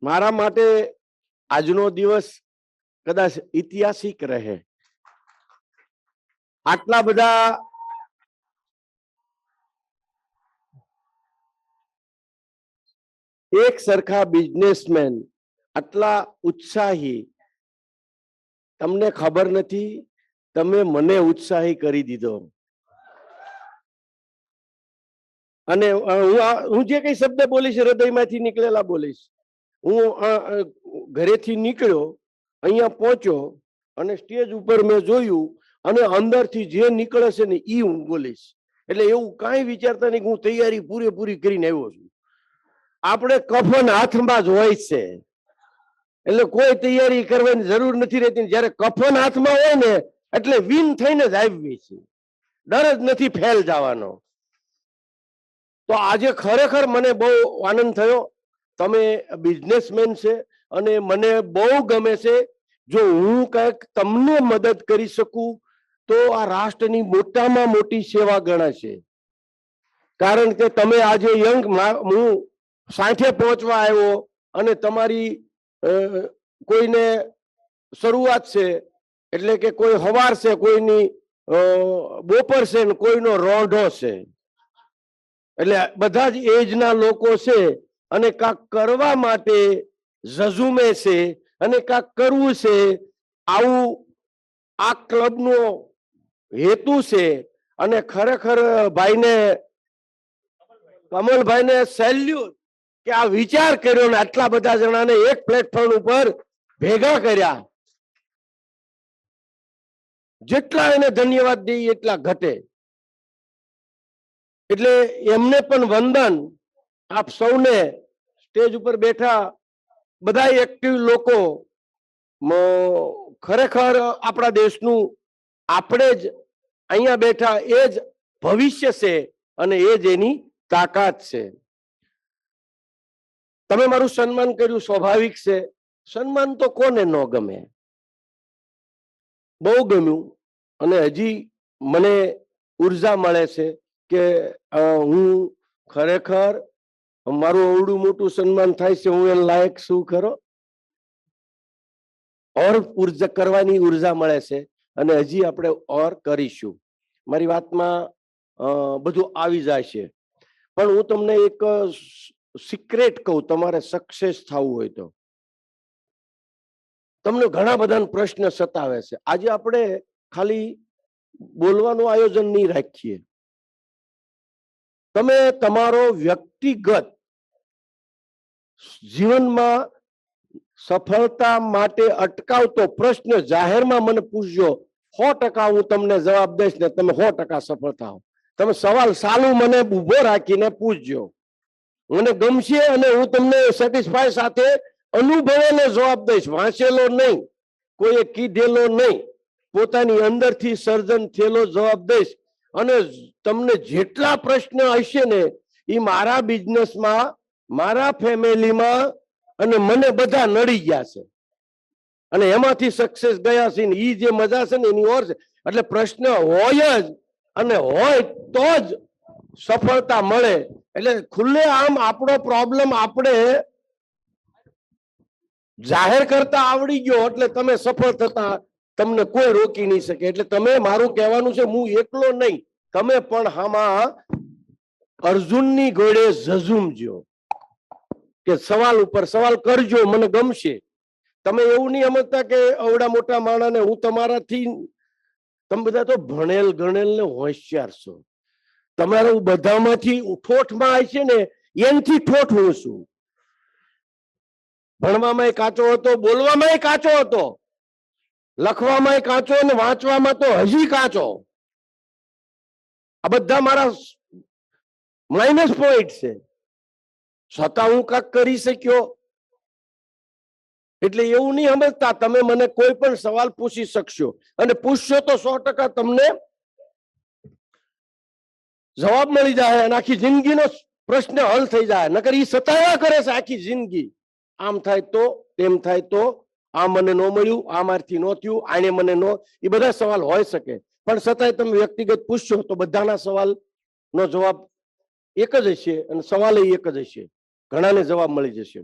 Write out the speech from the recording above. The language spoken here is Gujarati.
મારા માટે આજનો દિવસ કદાચ ઐતિહાસિક રહે. આટલા બધા એક સરખા બિઝનેસમેન, આટલા ઉત્સાહી, તમને ખબર નથી, તમે મને ઉત્સાહી કરી દીધો. અને હું જે કઈ શબ્દ બોલીશ હૃદયમાંથી નીકળેલા બોલીશ. હું ઘરેથી નીકળ્યો, અહીંયા પહોંચ્યો અને સ્ટેજ ઉપર મેં જોયું અને અંદરથી જે નીકળે છે ને એ હું બોલીશ. એટલે એવું કાંઈ વિચારતા નહીં, હું તૈયારી પૂરેપૂરી કરીને આવ્યો છું. આપણે કફન હાથમાં જ હોય છે એટલે કોઈ તૈયારી કરવાની જરૂર નથી રહેતી. જયારે કફન હાથમાં હોય ને એટલે વિન થઈને જ આવી છે, ડર જ નથી ફેલ જવાનો. તો આજે ખરેખર મને બહુ આનંદ થયો. તમે બિઝનેસમેન છે અને મને બહુ ગમે છે. જો હું કંઈક તમને મદદ કરી શકું તો આ રાષ્ટ્રની મોટામાં મોટી સેવા ગણાશે. કારણ કે તમે આજે યંગ, હું 60 પહોંચવા આવ્યો અને તમારી કોઈને શરૂઆત છે એટલે કે કોઈ હવાર છે, કોઈની બપોર છે ને કોઈનો રોંઢો છે. એટલે બધા જ એજના લોકો છે અને કાંક કરવા માટે ઝઝુમે છે અને કાંક કરવું છે. આવું આ ક્લબનો હેતુ છે. અને ખરેખર ભાઈને, કમલભાઈને સેલ્યુટ કે આ વિચાર કર્યો ને આટલા બધા જણાને એક પ્લેટફોર્મ ઉપર ભેગા કર્યા. જેટલા એને ધન્યવાદ દઈએ એટલા ઘટે. એટલે એમને પણ વંદન. આપ સૌને, સ્ટેજ ઉપર બેઠા બધા એક્ટિવ લોકો, ખરેખર આપણા દેશનું, આપણે જ અહીંયા બેઠા એ જ ભવિષ્ય છે અને એ જ એની તાકાત છે. તમે મારું સન્માન કર્યું, સ્વાભાવિક છે. સન્માન તો કોને ન ગમે, બહુ ગમ્યું. અને હજી મને ઉર્જા મળે છે કે હું ખરેખર મારું અવડું મોટું સન્માન થાય છે, હું એને લાયક શું ખરો. ઓર ઉર્જા કરવાની ઉર્જા મળે છે અને હજી આપણે ઓર કરીશું. મારી વાતમાં બધું આવી જાય છે. પણ હું તમને એક સિક્રેટ કહું, તમારે સક્સેસ થવું હોય તો તમને ઘણા બધા પ્રશ્ન સતાવે છે. આજે આપણે ખાલી બોલવાનું આયોજન નહીં રાખીએ. તમે તમારો વ્યક્તિગત જીવનમાં સફળતા માટે અટકાવતો પ્રશ્ન જાહેરમાં મને પૂછજો, 100% હું તમને જવાબ દઈશ ને તમે 100% સફળ થાઓ. તમે સવાલ ચાલુ મને ઉભો રાખીને પૂછજો, મને ગમશે અને હું તમને સેટિસ્ફાય સાથે અનુભવેલો જવાબ દઈશ, વાંચેલો નહીં, કોઈએ કીધેલો નહીં, પોતાની અંદરથી સર્જન થયેલો જવાબ દઈશ. અને તમને જેટલા પ્રશ્ન હશે ને એ મારા બિઝનેસમાં, મારા ફેમિલીમાં અને મને બધા નડી ગયા છે અને એમાંથી સક્સેસ ગયા છે. એ જે મજા છે ને એની ઓર છે. એટલે પ્રશ્ન હોય જ અને હોય તો જ સફળતા મળે. એટલે ખુલ્લે આમ આપણો પ્રોબ્લેમ આપણે જાહેર કરતા આવડી ગયો એટલે તમે સફળ થતા તમને કોઈ રોકી નહીં શકે. એટલે તમે, મારું કહેવાનું છે, હું એકલો નહીં, તમે પણ આમાં અર્જુનની ઘોડે ઝઝુમજો કે સવાલ ઉપર સવાલ કરજો, મને ગમશે. તમે એવું નહીં સમજતા કે અવડા મોટા માણસને હું તમારાથી, તમે બધા તો ભણેલ ગણેલ ને હોશિયાર છો. તમારું બધામાંથી ઠોઠમાં આવે છે ને એનથી ઠોઠ હું છું. ભણવામાં કાચો હતો, બોલવામાં કાચો હતો, લખવામાં કાચો અને વાંચવામાં તો હજી કાચો. આ બધા મારા માઇનસ પોઈન્ટ છે, છતાં હું કાંક કરી શક્યો. એટલે એવું નહીં સમજતા, તમે મને કોઈ પણ સવાલ પૂછી શકશો અને પૂછશો તો 100% તમને જવાબ મળી જાય અને આખી જિંદગીનો પ્રશ્ન હલ થઈ જાય. નકર એ સતાવ્યા કરે છે આખી જિંદગી, આમ થાય તો, તેમ થાય તો, આ મને ન મળ્યું, આ મારથી ન થયું, આને મને ન, એ બધા સવાલ હોય શકે. પણ છતાંય તમે વ્યક્તિગત પૂછશો તો બધાના સવાલનો જવાબ એક જ હશે અને સવાલ એક જ હશે, ઘણાને જવાબ મળી જશે.